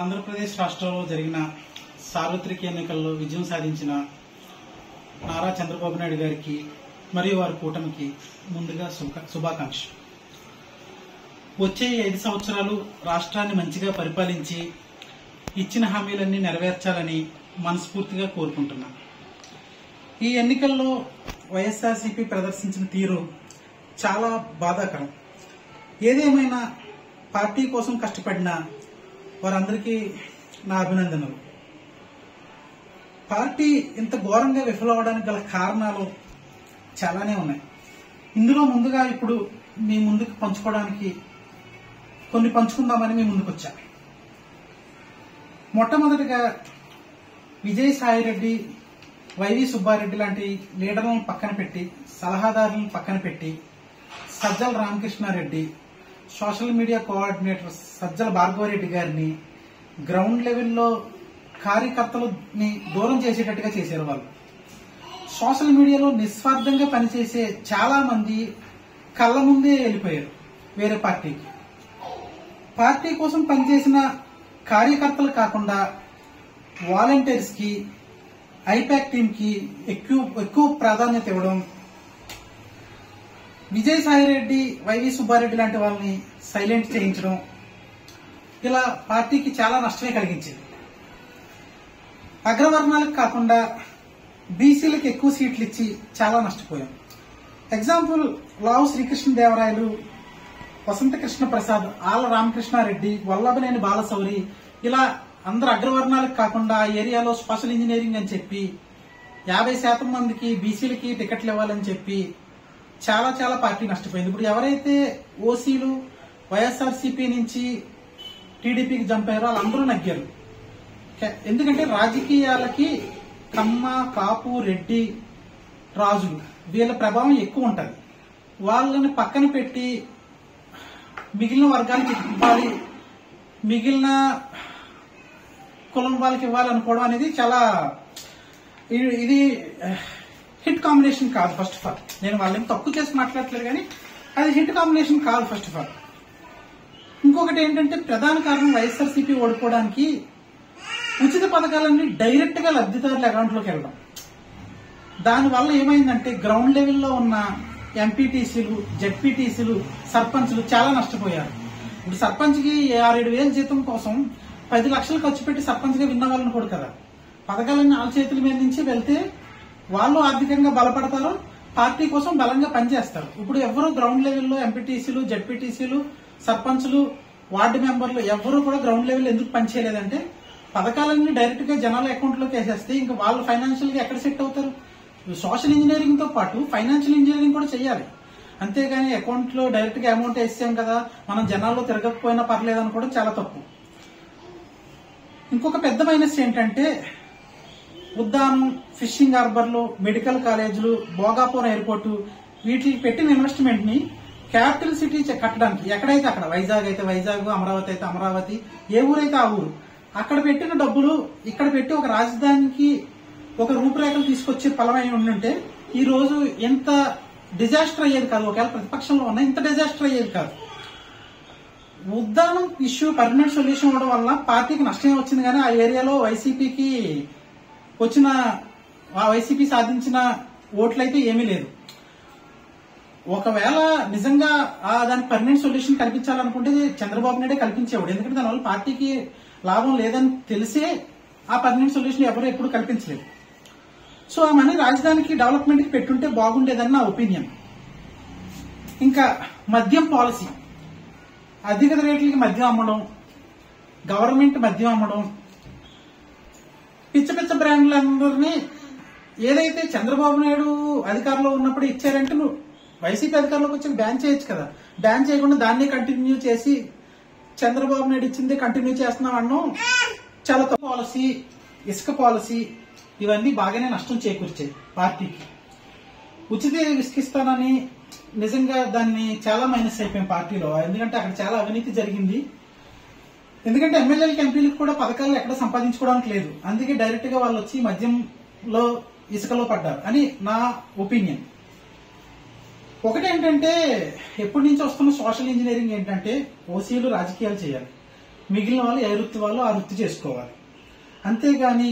ఆంధ్రప్రదేశ్ రాష్ట్రంలో జరిగిన సార్వత్రిక ఎన్నికల్లో విజయం సాధించిన నారా చంద్రబాబు నాయుడు గారికి మరియు వారి కూటమికి ముందుగా శుభాకాంక్షలు. వచ్చే 5 సంవత్సరాలు రాష్ట్రాన్ని మంచిగా పరిపాలించి ఇచ్చిన హామీలన్నీ నెరవేర్చాలని మనస్ఫూర్తిగా కోరుకుంటున్నాను. ఈ ఎన్నికల్లో వైఎస్ఆర్సీపీ ప్రదర్శించిన తీరు చాలా బాధాకరం. ఏదేమైనా పార్టీ కోసం కష్టపడిన వారందరికీ నా అభినందనలు. పార్టీ ఇంత ఘోరంగా విఫలమవడానికి గల కారణాలు చాలానే ఉన్నాయి. ఇందులో ముందుగా ఇప్పుడు మీ ముందుకు పంచుకోవడానికి కొన్ని పంచుకుందామని మీ ముందుకు వచ్చా. మొట్టమొదటిగా విజయసాయిరెడ్డి, వైవి సుబ్బారెడ్డి లాంటి లీడర్లను పక్కన పెట్టి, సలహాదారులను పక్కన పెట్టి, Sajjala Ramakrishna Reddy, social media coordinator Sajjala Bhargava Reddy గారిని గ్రౌండ్ లెవెల్లో కార్యకర్తలని దూరం చేసేటట్టుగా చేశారు. వాళ్ళు సోషల్ మీడియాలో నిస్వార్థంగా పనిచేసే చాలా మంది కళ్ళ ముందే వెళ్ళిపోయారు వేరే పార్టీకి. పార్టీ కోసం పనిచేసిన కార్యకర్తలు కాకుండా వాలంటీర్స్ కి, ఐపాక్ టీమ్ కి ఎక్కువ ప్రాధాన్యత ఇవ్వడం, విజయసాయిరెడ్డి, వైవి సుబ్బారెడ్డి లాంటి వాళ్ళని సైలెంట్ చేయించడం, ఇలా పార్టీకి చాలా నష్టమే కలిగించింది. అగ్రవర్ణాలకు కాకుండా బీసీలకు ఎక్కువ సీట్లు ఇచ్చి చాలా నష్టపోయాం. ఎగ్జాంపుల్ లావు శ్రీకృష్ణదేవరాయలు, వసంత కృష్ణ ప్రసాద్, ఆళ్ల రామకృష్ణారెడ్డి, వల్లభనేని బాలశౌరి, ఇలా అందరు అగ్రవర్ణాలకు కాకుండా ఆ ఏరియాలో సోషల్ ఇంజనీరింగ్ అని చెప్పి 50% మందికి బీసీలకి టికెట్లు ఇవ్వాలని చెప్పి చాలా పార్టీ నష్టపోయింది. ఇప్పుడు ఎవరైతే ఓసీలు వైఎస్ఆర్సీపీ నుంచి టీడీపీకి జంపారో వాళ్ళందరూ నగ్గారు. ఎందుకంటే రాజకీయాలకి కమ్మ, కాపు, రెడ్డి, రాజులు వీళ్ళ ప్రభావం ఎక్కువ ఉంటుంది. వాళ్ళని పక్కన పెట్టి మిగిలిన వర్గానికి ఇవ్వాలి, మిగిలిన కులం వాళ్ళకి ఇవ్వాలనుకోవడం అనేది చాలా ఇది హిట్ కాంబినేషన్ కాదు. ఫస్ట్ ఆఫ్ ఆల్ నేను వాళ్ళని తక్కువ చేసి మాట్లాడట్లేదు, కానీ అది హిట్ కాంబినేషన్ కాదు ఫస్ట్ ఆఫ్ ఆల్. ఇంకొకటి ఏంటంటే ప్రధాన కారణం వైఎస్ఆర్సీపీ ఓడిపోవడానికి ఉచిత పథకాలన్నీ డైరెక్ట్ గా లబ్ధిదారుల అకౌంట్లోకి వెళ్ళడం. దానివల్ల ఏమైందంటే గ్రౌండ్ లెవెల్లో ఉన్న ఎంపీటీసీలు, జెడ్పీటీసీలు, సర్పంచ్లు చాలా నష్టపోయారు. ఇప్పుడు సర్పంచ్కి 6-7 వేల జీతం కోసం 10 లక్షలు ఖర్చు పెట్టి సర్పంచ్గా విన్న వాళ్ళని కూడా కదా, పథకాలన్నీ వాళ్ళ చేతుల మీద నుంచి వెళ్తే వాళ్ళు ఆర్థికంగా బలపడతారు, పార్టీ కోసం బలంగా పనిచేస్తారు. ఇప్పుడు ఎవరు గ్రౌండ్ లెవెల్లో ఎంపీటీసీలు, జెడ్పీటీసీలు, సర్పంచ్లు, వార్డు మెంబర్లు ఎవరు కూడా గ్రౌండ్ లెవెల్ ఎందుకు పనిచేయలేదంటే పథకాలన్నీ డైరెక్ట్ గా జనాల అకౌంట్ లోకి వేసేస్తే ఇంకా వాళ్ళు ఫైనాన్షియల్ గా ఎక్కడ సెట్ అవుతారు? సోషల్ ఇంజనీరింగ్ తో పాటు ఫైనాన్షియల్ ఇంజనీరింగ్ కూడా చేయాలి. అంతేగాని అకౌంట్ లో డైరెక్ట్ గా అమౌంట్ వేసాం కదా మనం జనాల్లో తిరగకపోయినా పర్లేదు అనుకోవడం చాలా తప్పు. ఇంకొక పెద్ద మైనస్ ఏంటంటే ఉద్దానం, ఫిషింగ్ హార్బర్లు, మెడికల్ కాలేజీలు, భోగాపురం ఎయిర్పోర్టు వీటికి పెట్టిన ఇన్వెస్ట్మెంట్ ని క్యాపిటల్ సిటీ కట్టడానికి ఎక్కడైతే అక్కడ, వైజాగ్ అయితే వైజాగ్, అమరావతి అయితే అమరావతి, ఏ ఊరైతే ఆ ఊరు, అక్కడ పెట్టిన డబ్బులు ఇక్కడ పెట్టి ఒక రాజధానికి ఒక రూపురేఖలు తీసుకొచ్చే ఫలమై ఉండుంటే ఈ రోజు ఎంత డిజాస్టర్ అయ్యేది కాదు. ఒకవేళ ప్రతిపక్షంలో ఉన్న ఇంత డిజాస్టర్ అయ్యేది కాదు. ఉద్దానం ఇష్యూ పర్మనెంట్ సొల్యూషన్ అవడం వల్ల పార్టీకి నష్టం వచ్చింది, కానీ ఆ ఏరియాలో వైసీపీ సాధించిన ఓట్లయితే ఏమీ లేదు. ఒకవేళ నిజంగా దానికి పర్మనెంట్ సొల్యూషన్ కల్పించాలనుకుంటే చంద్రబాబు నాయుడే కల్పించేవాడు. ఎందుకంటే దానివల్ల పార్టీకి లాభం లేదని తెలిసే ఆ పర్మనెంట్ సొల్యూషన్ ఎవరు ఎప్పుడు కల్పించలేదు. సో ఆ మనీ రాజధానికి డెవలప్మెంట్ కి పెట్టుంటే బాగుండేదని నా ఒపీనియన్. ఇంకా మద్యం పాలసీ, అధిక రేట్లకి మద్యం అమ్మడం, గవర్నమెంట్ మద్యం అమ్మడం, పిచ్చ బ్రాండ్లందరినీ ఏదైతే చంద్రబాబు నాయుడు అధికారంలో ఉన్నప్పుడు ఇచ్చారంటే నువ్వు వైసీపీ అధికారంలోకి వచ్చి బ్యాన్ చేయొచ్చు కదా. బ్యాన్ చేయకుండా దాన్ని కంటిన్యూ చేసి చంద్రబాబు నాయుడు ఇచ్చిందే కంటిన్యూ చేస్తున్నాం అన్నాం. చాలా తక్కువ పాలసీ, ఇసుక పాలసీ ఇవన్నీ బాగానే నష్టం చేకూర్చాయి పార్టీకి. ఉచిత ఇసుక ఇస్తానని నిజంగా దాన్ని చాలా మైనస్ అయిపోయాం పార్టీలో. ఎందుకంటే అక్కడ చాలా అవినీతి జరిగింది. ఎందుకంటే ఎమ్మెల్యేలకి, ఎంపీలకు కూడా పథకాలు ఎక్కడ సంపాదించుకోవడానికి లేదు. అందుకే డైరెక్ట్ గా వాళ్ళు వచ్చి మద్యంలో, ఇసుకలో పడ్డారు అని నా ఒపీనియన్. ఒకటేంటంటే ఎప్పటి నుంచి వస్తున్న సోషల్ ఇంజనీరింగ్ ఏంటంటే ఓసీలు రాజకీయాలు చేయాలి, మిగిలిన వాళ్ళు ఏ వృత్తి వాళ్ళు ఆ వృత్తి చేసుకోవాలి. అంతేగాని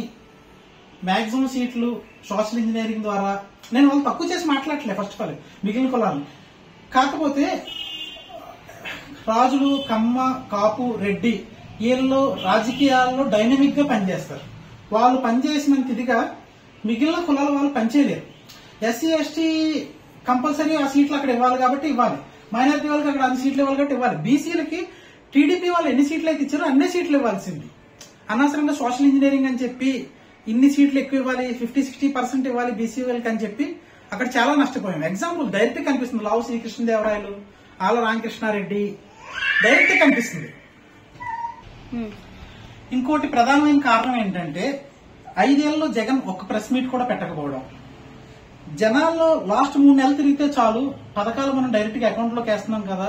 మ్యాక్సిమం సీట్లు సోషల్ ఇంజనీరింగ్ ద్వారా, నేను వాళ్ళు తక్కువ చేసి మాట్లాడట్లే ఫస్ట్ ఆఫ్ ఆల్ మిగిలిన కులాలను. కాకపోతే రాజులు, కమ్మ, కాపు, రెడ్డి వీళ్ళు రాజకీయాల్లో డైనమిక్ గా పనిచేస్తారు. వాళ్ళు పనిచేసినంత ఇదిగా మిగిలిన కులాల వాళ్ళు పనిచేయలేరు. ఎస్సీ ఎస్టీ కంపల్సరీ ఆ సీట్లు అక్కడ ఇవ్వాలి కాబట్టి ఇవ్వాలి, మైనారిటీ వాళ్ళకి అక్కడ అన్ని సీట్లు ఇవ్వాలి కాబట్టి ఇవ్వాలి. బీసీలకి టీడీపీ వాళ్ళు ఎన్ని సీట్లు అయితే ఇచ్చారో అన్ని సీట్లు ఇవ్వాల్సింది. అనవసరంగా సోషల్ ఇంజనీరింగ్ అని చెప్పి ఇన్ని సీట్లు ఎక్కువ ఇవ్వాలి, 50-60% ఇవ్వాలి బీసీ వాళ్ళకి అని చెప్పి అక్కడ చాలా నష్టపోయాం. ఎగ్జాంపుల్ డైరెక్ట్ కనిపిస్తుంది, లావు శ్రీకృష్ణదేవరాయలు, ఆల రామకృష్ణారెడ్డి డైరెక్ట్ కనిపిస్తుంది. ఇంకోటి ప్రధానమైన కారణం ఏంటంటే 5 ఏళ్లలో జగన్ ఒక్క ప్రెస్ మీట్ కూడా పెట్టకపోవడం. జనాల్లో లాస్ట్ 3 నెలలు తిరిగితే చాలు, పథకాలు మనం డైరెక్ట్ గా అకౌంట్ లోకి వేస్తున్నాం కదా,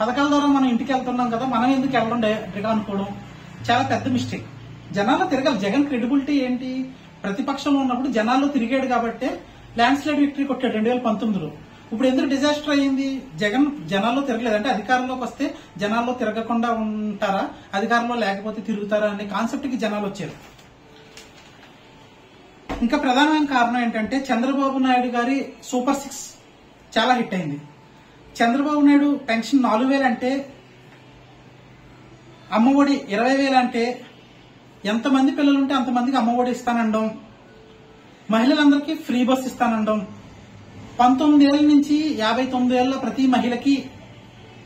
పథకాల ద్వారా మనం ఇంటికి వెళ్తున్నాం కదా, మనం ఎందుకు వెళ్ళడం డైరెక్ట్ గా అనుకోవడం చాలా పెద్ద మిస్టేక్. జనాల్లో తిరగాలి. జగన్ క్రెడిబిలిటీ ఏంటి? ప్రతిపక్షంలో ఉన్నప్పుడు జనాల్లో తిరిగాడు కాబట్టి ల్యాండ్ స్లైడ్ విక్టరీ కొట్టాడు 2019లో. ఇప్పుడు ఎందుకు డిజాస్టర్ అయ్యింది? జగన్ జనాల్లో తిరగలేదు. అంటే అధికారంలోకి వస్తే జనాల్లో తిరగకుండా ఉంటారా, అధికారంలో లేకపోతే తిరుగుతారా అనే కాన్సెప్ట్ కి జనాలు వచ్చారు. ఇంకా ప్రధానమైన కారణం ఏంటంటే చంద్రబాబు నాయుడు గారి సూపర్ 6 చాలా హిట్ అయింది. చంద్రబాబు నాయుడు పెన్షన్ 4,000 అంటే, అమ్మఒడి 20,000 అంటే, ఎంతమంది పిల్లలుంటే అంతమందికి అమ్మఒడి ఇస్తానండం, మహిళలందరికీ ఫ్రీ బస్ ఇస్తానండం, 19 ఏళ్ల నుంచి 59 ఏళ్ల ప్రతి మహిళకి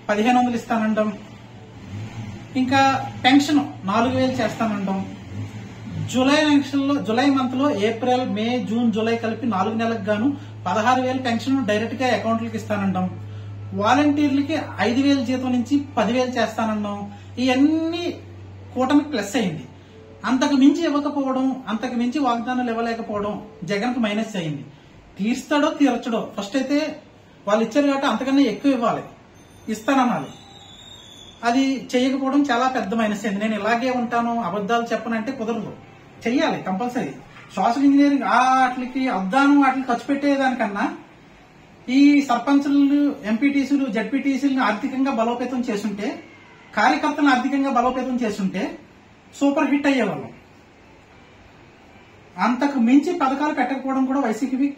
1,500 ఇస్తానండం, ఇంకా పెన్షన్ 4,000 చేస్తానండం, జూలై మంత్ లో ఏప్రిల్, మే, జూన్, జూలై కలిపి 4 నెలలకు గాను 16,000 పెన్షన్ డైరెక్ట్ గా అకౌంట్లకి ఇస్తానండం, వాలంటీర్లకి 5,000 జీతం నుంచి 10,000 చేస్తానండం. ఇవన్నీ కూటమికి ప్లస్ అయింది. అంతకు మించి ఇవ్వకపోవడం, అంతకు మించి వాగ్దానాలు ఇవ్వలేకపోవడం జగన్ కు మైనస్ అయింది. తీర్స్తాడో తీర్చడో, ఫస్ట్ అయితే వాళ్ళు ఇచ్చారు కాబట్టి అంతకన్నా ఎక్కువ ఇవ్వాలి, ఇస్తానన్నారు. అది చేయకపోవడం చాలా పెద్ద మైనస్ అయింది. నేను ఇలాగే ఉంటాను, అబద్దాలు చెప్పనంటే కుదరదు, చెయ్యాలి కంపల్సరీ. సోషల్ ఇంజనీరింగ్ వాటికి అద్దాను వాటికి ఖర్చు పెట్టేదానికన్నా ఈ సర్పంచులు, ఎంపీటీసీలు, జడ్పీటీసీలను ఆర్థికంగా బలోపేతం చేస్తుంటే, కార్యకర్తలను ఆర్థికంగా బలోపేతం చేస్తుంటే సూపర్ హిట్ అయ్యేవాళ్ళం. అంతకు మించి పథకాలు పెట్టకపోవడం కూడా వైసీపీకి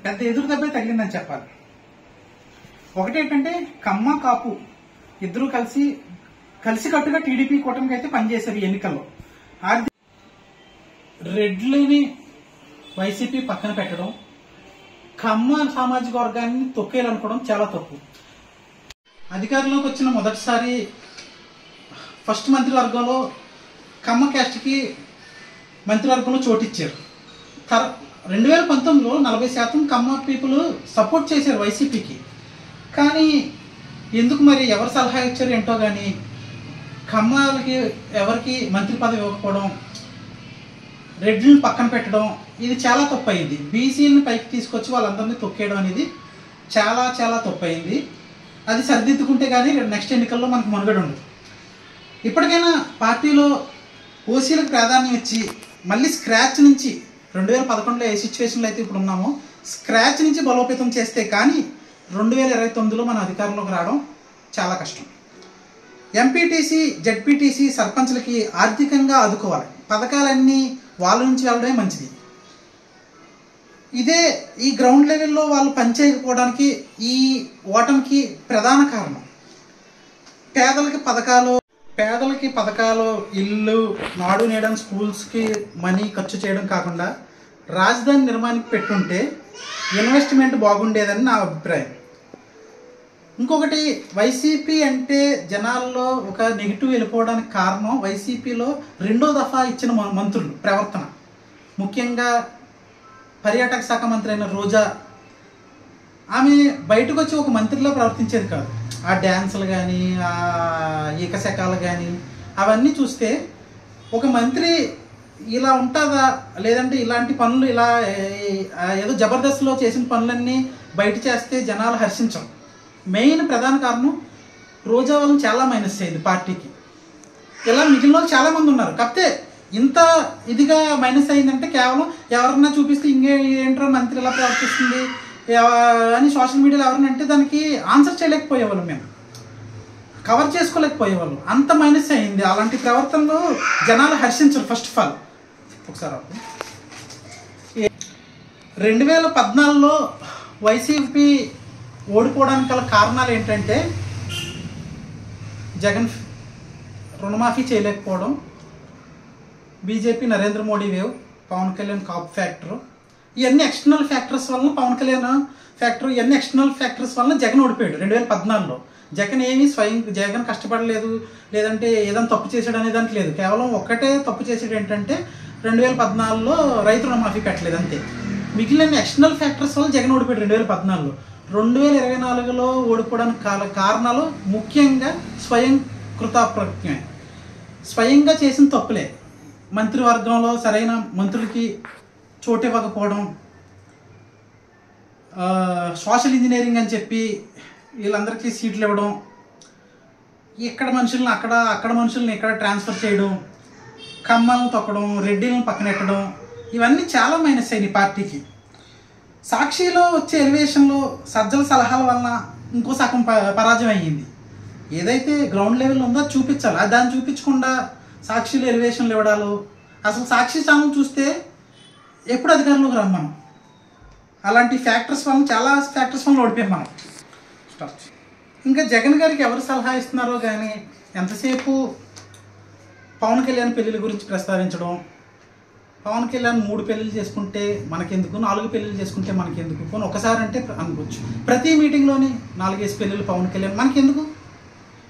పెద్ద ఎదురు దెబ్బే తగిలిందని చెప్పాలి. ఒకటేంటంటే కమ్మ, కాపు ఇద్దరు కలిసికట్టుగా టీడీపీ కూటమికి అయితే పనిచేశారు ఈ ఎన్నికల్లో. రెడ్లని వైసీపీ పక్కన పెట్టడం, కమ్మ సామాజిక వర్గాన్ని తొక్కేయాలనుకోవడం చాలా తప్పు. అధికారంలోకి వచ్చిన మొదటిసారి ఫస్ట్ మంత్రివర్గంలో కమ్మ క్యాస్ట్ కి మంత్రివర్గంలో చోటిచ్చారు. 2019లో 40% కమ్మ పీపుల్ సపోర్ట్ చేశారు వైసీపీకి. కానీ ఎందుకు మరి ఎవరు సలహా ఇచ్చారు ఏంటో కానీ కమ్మలకి ఎవరికి మంత్రి పదవి ఇవ్వకపోవడం, రెడ్లను పక్కన పెట్టడం, ఇది చాలా తప్పు అయింది. బీసీలను పైకి తీసుకొచ్చి వాళ్ళందరినీ తొక్కేయడం అనేది చాలా చాలా తప్పు అయింది. అది సరిదిద్దుకుంటే కానీ నెక్స్ట్ ఎన్నికల్లో మనకు మనుగడ ఉండదు. ఇప్పటికైనా పార్టీలో ఓసీలకు ప్రాధాన్యం ఇచ్చి మళ్ళీ స్క్రాచ్ నుంచి 2011లో ఏ సిచ్యువేషన్లో అయితే ఇప్పుడు ఉన్నామో స్క్రాచ్ నుంచి బలోపేతం చేస్తే కానీ 2029లో మన అధికారంలోకి రావడం చాలా కష్టం. ఎంపీటీసీ, జడ్పీటీసీ, సర్పంచ్లకి ఆర్థికంగా ఆదుకోవాలి. పథకాలన్నీ వాళ్ళ నుంచి వెళ్ళడమే మంచిది. ఇదే ఈ గ్రౌండ్ లెవెల్లో వాళ్ళు పనిచేయకపోవడానికి ఈ ఓటమికి ప్రధాన కారణం. పేదలకి పథకాలు, ఇల్లు, నాడు నేడం, స్కూల్స్కి మనీ ఖర్చు చేయడం కాకుండా రాజధాని నిర్మాణానికి పెట్టుంటే ఇన్వెస్ట్మెంట్ బాగుండేదని నా అభిప్రాయం. ఇంకొకటి, వైసీపీ అంటే జనాల్లో ఒక నెగిటివ్ వెళ్ళిపోవడానికి కారణం వైసీపీలో 2వ దఫా ఇచ్చిన మంత్రులు ప్రవర్తన. ముఖ్యంగా పర్యాటక శాఖ మంత్రి అయిన రోజా, ఆమె బయటకు వచ్చి ఒక మంత్రిలో ప్రవర్తించేది కాదు. ఆ డ్యాన్సులు కానీ, ఆ ఏకశకాలు కానీ అవన్నీ చూస్తే ఒక మంత్రి ఇలా ఉంటుందా, లేదంటే ఇలాంటి పనులు ఇలా ఏదో జబర్దస్త్లో చేసిన పనులన్నీ బయట చేస్తే జనాలు హర్షించం. మెయిన్ ప్రధాన కారణం రోజా వాళ్ళని చాలా మైనస్ అయింది పార్టీకి. ఇలా మిగిలిన వాళ్ళు చాలా మంది ఉన్నారు. కాకపోతే ఇంత ఇదిగా మైనస్ అయిందంటే కేవలం ఎవరన్నా చూపిస్తే ఏంట్రో మంత్రి ఇలా ప్రవర్తిస్తుంది అని సోషల్ మీడియాలో ఎవరన్నా అంటే దానికి ఆన్సర్ చేయలేకపోయేవాళ్ళం మేము. కవర్ చేసుకోలేకపోయేవాళ్ళు. అంత మైనస్ అయింది. అలాంటి ప్రవర్తనలో జనాలు హర్షించరు. ఫస్ట్ ఆఫ్ ఆల్ ఒకసారి 2014లో వైసీపీ ఓడిపోవడానికి గల కారణాలు ఏంటంటే జగన్ రుణమాఫీ చేయలేకపోవడం, BJP Narendra Modi wave, Pavan Kalyan Kapu factor, ఇవన్నీ ఎక్స్టర్నల్ ఫ్యాక్టర్స్ వలన పవన్ కళ్యాణ్ ఫ్యాక్టర్, ఇవన్నీ ఎక్స్టర్నల్ ఫ్యాక్టర్స్ వలన జగన్ ఓడిపోయాడు 2014లో. జగన్ ఏమీ జగన్ కష్టపడలేదు, లేదంటే ఏదైనా తప్పు చేశాడు అనే దానికి లేదు. కేవలం ఒక్కటే తప్పు చేసాడు ఏంటంటే 2014లో రైతు రుణమాఫీ పెట్టలేదు అంతే. మిగిలిన ఎక్స్టర్నల్ ఫ్యాక్టర్స్ వల్ల జగన్ ఓడిపోయాడు 2014లో. 2024లో ఓడిపోవడానికి కారణాలు ముఖ్యంగా స్వయం కృతప్రజ్ఞ, స్వయంగా చేసిన తప్పులే. మంత్రివర్గంలో సరైన మంత్రులకి చోటు ఇవ్వకపోవడం, సోషల్ ఇంజనీరింగ్ అని చెప్పి వీళ్ళందరికీ సీట్లు ఇవ్వడం, ఇక్కడ మనుషులను అక్కడ, అక్కడ మనుషుల్ని ఇక్కడ ట్రాన్స్ఫర్ చేయడం, కమ్మలను తొక్కడం, రెడ్డిలను పక్కనెట్టడం, ఇవన్నీ చాలా మైనస్ అయినాయి పార్టీకి. సాక్షిలో వచ్చే ఎలివేషన్లో సజ్జల సలహాల వలన ఇంకో సగం పరాజయం అయ్యింది. ఏదైతే గ్రౌండ్ లెవెల్ ఉందో చూపించాలి, అది దాన్ని చూపించకుండా సాక్షిలో ఎలివేషన్లు ఇవ్వడాలు. అసలు సాక్షి ఛానల్ చూస్తే ఎప్పుడు అధికారంలోకి రమ్మనం. అలాంటి ఫ్యాక్టర్స్ వల్ల, చాలా ఫ్యాక్టర్స్ వల్ల ఓడిపోయాం మనం. ఇంకా జగన్ గారికి ఎవరు సలహా ఇస్తున్నారో కానీ ఎంతసేపు పవన్ కళ్యాణ్ పెళ్ళిళ్ళ గురించి ప్రస్తావించడం, పవన్ కళ్యాణ్ 3 పెళ్ళిళ్ళు చేసుకుంటే మనకెందుకు, 4 పెళ్ళిళ్ళు చేసుకుంటే మనకెందుకు, కొన్ని ఒకసారి అంటే అనుకోవచ్చు. ప్రతి మీటింగ్లోని 4-5 పెళ్ళిళ్ళు పవన్ కళ్యాణ్ మనకెందుకు?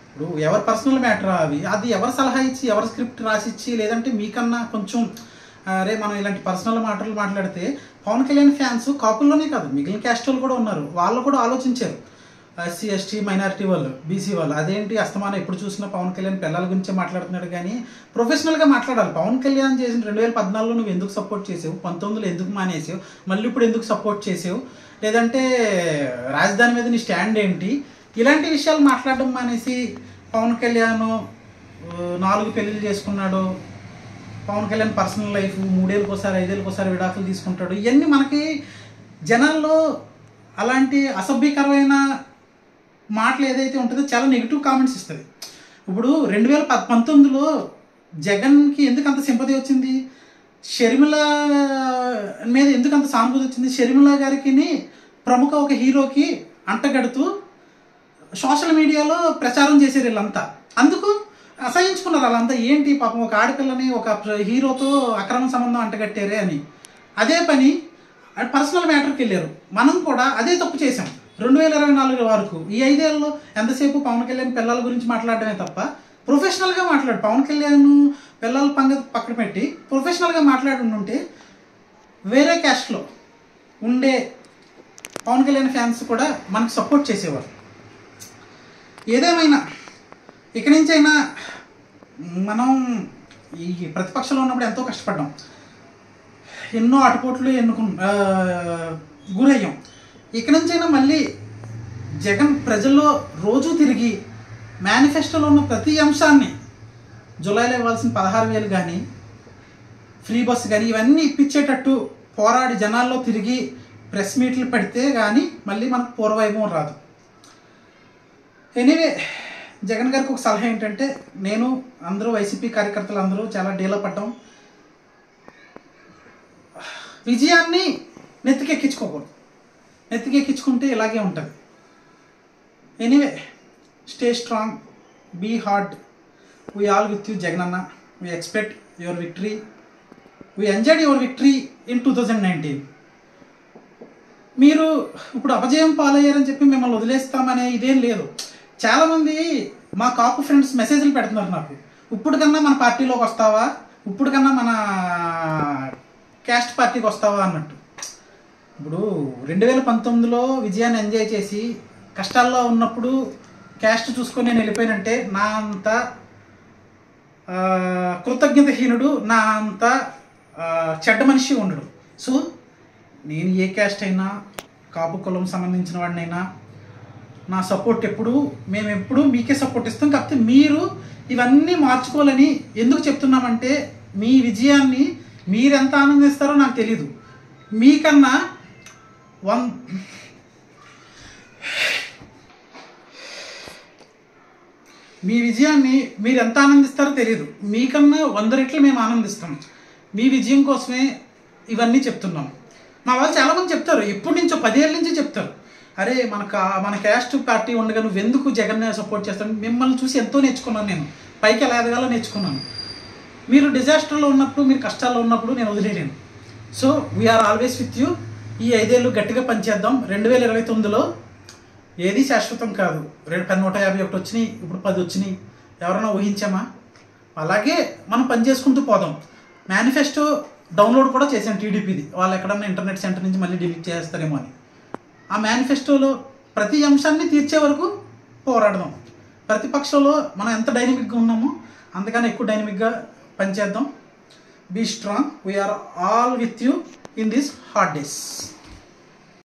ఇప్పుడు ఎవరి పర్సనల్ మ్యాటర్ అవి, అది ఎవరు సలహా ఇచ్చి, ఎవరు స్క్రిప్ట్ రాసిచ్చి, లేదంటే మీకన్నా కొంచెం అరే మనం ఇలాంటి పర్సనల్ మాటలు మాట్లాడితే పవన్ కళ్యాణ్ ఫ్యాన్స్ కాపుల్లోనే కాదు మిగిలిన క్యాస్ట్ వాళ్ళు కూడా ఉన్నారు. వాళ్ళు కూడా ఆలోచించారు. ఎస్సీ ఎస్టీ మైనారిటీ వాళ్ళు, బీసీ వాళ్ళు, అదేంటి అస్తమానం ఎప్పుడు చూసినా పవన్ కళ్యాణ్ పిల్లల గురించే మాట్లాడుతున్నాడు కానీ ప్రొఫెషనల్గా మాట్లాడాలి. పవన్ కళ్యాణ్ చేసిన 2014లో నువ్వు ఎందుకు సపోర్ట్ చేసావు, 19లో ఎందుకు మానేసావు, మళ్ళీ ఇప్పుడు ఎందుకు సపోర్ట్ చేసావు, లేదంటే రాజధాని మీద నీ స్టాండ్ ఏంటి, ఇలాంటి విషయాలు మాట్లాడడం మానేసి పవన్ కళ్యాణ్ 4 పెళ్ళిళ్ళు చేసుకున్నాడు, పవన్ కళ్యాణ్ పర్సనల్ లైఫ్ 3 ఏళ్ళకోసారి 5 ఏళ్ళకోసారి విడాకులు తీసుకుంటాడు, ఇవన్నీ మనకి జనాల్లో అలాంటి అసభ్యకరమైన మాటలు ఏదైతే ఉంటుందో చాలా నెగిటివ్ కామెంట్స్ ఇస్తుంది. ఇప్పుడు 2019లో జగన్కి ఎందుకు అంత సింపతి వచ్చింది, షర్మిల మీద ఎందుకు అంత సానుభూతి వచ్చింది, షర్మిల గారికి ప్రముఖ ఒక హీరోకి అంటగడుతూ సోషల్ మీడియాలో ప్రచారం చేశారు వీళ్ళంతా. అందుకు అసహించుకున్నారు వాళ్ళంతా. ఏంటి పాపం ఒక ఆడపిల్లని ఒక హీరోతో అక్రమ సంబంధం అంటగట్టారే అని. అదే పని పర్సనల్ మ్యాటర్కి వెళ్ళారు. మనం కూడా అదే తప్పు చేసాం 2024 వరకు. ఈ 5 ఏళ్ళలో ఎంతసేపు పవన్ కళ్యాణ్ పిల్లల గురించి మాట్లాడడమే తప్ప ప్రొఫెషనల్గా మాట్లాడు. పవన్ కళ్యాణ్ పిల్లల పక్కన పెట్టి ప్రొఫెషనల్గా మాట్లాడుంటే వేరే క్యాస్ట్లో ఉండే పవన్ కళ్యాణ్ ఫ్యాన్స్ కూడా మనకు సపోర్ట్ చేసేవారు. ఏదేమైనా ఇక నుంచైనా మనం ఈ ప్రతిపక్షంలో ఉన్నప్పుడు ఎంతో కష్టపడ్డాం, ఎన్నో అటుపోట్లు గురయ్యాం. ఇక నుంచైనా మళ్ళీ జగన్ ప్రజల్లో రోజు తిరిగి మేనిఫెస్టోలో ఉన్న ప్రతి అంశాన్ని, జూలైలో ఇవ్వాల్సిన 16,000 కానీ, ఫ్రీ బస్సు కానీ, ఇవన్నీ ఇప్పించేటట్టు పోరాడి జనాల్లో తిరిగి ప్రెస్ మీట్లు పెడితే కానీ మళ్ళీ మనకు పూర్వవైభవం రాదు. ఎనీవే జగన్ గారికి ఒక సలహా ఏంటంటే, నేను అందరూ వైసీపీ కార్యకర్తలు అందరూ చాలా డీలా పడ్డాం. విజయాన్ని నెత్తికెక్కించుకోకూడదు. నెత్తికెక్కించుకుంటే ఇలాగే ఉంటుంది. Anyway stay strong, be hard, we all with you Jagan అన్న. We expect your victory. We enjoyed your victory in 2019. మీరు ఇప్పుడు అపజయం పాలయ్యారని చెప్పి మిమ్మల్ని వదిలేస్తామనే ఇదేం లేదు. చాలామంది మా కాపు ఫ్రెండ్స్ మెసేజ్లు పెడుతున్నారు నాకు, ఇప్పుడు కన్నా మన పార్టీలోకి వస్తావా, ఇప్పుడు కన్నా మన క్యాస్ట్ పార్టీకి వస్తావా అన్నట్టు. ఇప్పుడు 2019లో విజయాన్ని ఎంజాయ్ చేసి కష్టాల్లో ఉన్నప్పుడు క్యాస్ట్ చూసుకొని నేను వెళ్ళిపోయినంటే నా అంత కృతజ్ఞతహీనుడు, నా అంత చెడ్డ మనిషి ఉండడు. సో నేను ఏ క్యాస్ట్ అయినా, కాపు కులం సంబంధించిన వాడినైనా నా సపోర్ట్ మేము ఎప్పుడు మీకే సపోర్ట్ ఇస్తాం. కాకపోతే మీరు ఇవన్నీ మార్చుకోవాలని ఎందుకు చెప్తున్నామంటే, మీ విజయాన్ని మీరెంత ఆనందిస్తారో నాకు తెలీదు. మీకన్నా మీ విజయాన్ని మీరు ఎంత ఆనందిస్తారో తెలియదు, మీకన్నా 100 రెట్లు మేము ఆనందిస్తాం. మీ విజయం కోసమే ఇవన్నీ చెప్తున్నాం. మా వాళ్ళు చాలామంది చెప్తారు, ఎప్పటి నుంచో 10 ఏళ్ళ నుంచి చెప్తారు, అరే మన క్యాస్ట్ పార్టీ ఉండగా నువ్వు ఎందుకు జగన్ సపోర్ట్ చేస్తాను. మిమ్మల్ని చూసి ఎంతో నేర్చుకున్నాను, నేను పైకి ఎలా ఎదగాలో నేర్చుకున్నాను. మీరు డిజాస్టర్లో ఉన్నప్పుడు, మీరు కష్టాల్లో ఉన్నప్పుడు నేను వదిలేను. So we are always with you. ఈ 5 ఏళ్ళు గట్టిగా పనిచేద్దాం. 2029లో ఏది శాశ్వతం కాదు. 151 వచ్చినాయి, ఇప్పుడు 10 వచ్చినాయి, ఎవరైనా ఊహించామా? అలాగే మనం పని చేసుకుంటూ పోదాం. మేనిఫెస్టో డౌన్లోడ్ కూడా చేశాను టీడీపీది, వాళ్ళు ఎక్కడన్నా ఇంటర్నెట్ సెంటర్ నుంచి మళ్ళీ డిలీట్ చేస్తారేమో అని. ఆ మేనిఫెస్టోలో ప్రతి అంశాన్ని తీర్చే వరకు పోరాడదాం. ప్రతిపక్షంలో మనం ఎంత డైనమిక్గా ఉన్నామో అంతకన్నా ఎక్కువ డైనమిక్గా పనిచేద్దాం. Be strong. We are all with you in these hard days.